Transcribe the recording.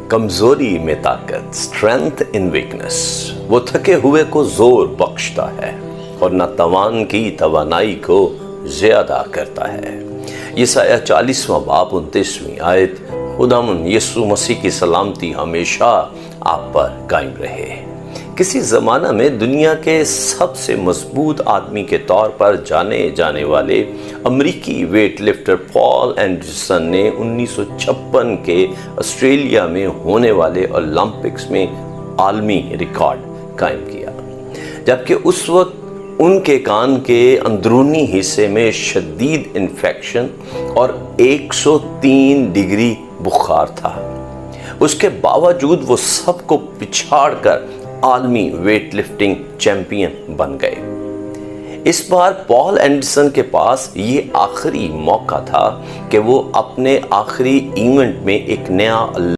کمزوری میں طاقت، اسٹرینتھ ان ویکنس، وہ تھکے ہوئے کو زور بخشتا ہے اور ناتوان کی توانائی کو زیادہ کرتا ہے۔ یسایہ 40واں باب 29ویں آیت۔ خداوند یسوع مسیح کی سلامتی ہمیشہ آپ پر قائم رہے۔ کسی زمانہ میں دنیا کے سب سے مضبوط آدمی کے طور پر جانے جانے والے امریکی ویٹ لفٹر پال اینڈرسن نے 1956 کے آسٹریلیا میں ہونے والے اولمپکس میں عالمی ریکارڈ قائم کیا، جبکہ اس وقت ان کے کان کے اندرونی حصے میں شدید انفیکشن اور 103 ڈگری بخار تھا۔ اس کے باوجود وہ سب کو پچھاڑ کر عالمی ویٹ لفٹنگ چیمپئن بن گئے۔ اس بار پال اینڈرسن کے پاس یہ آخری موقع تھا کہ وہ اپنے آخری ایونٹ میں ایک نیا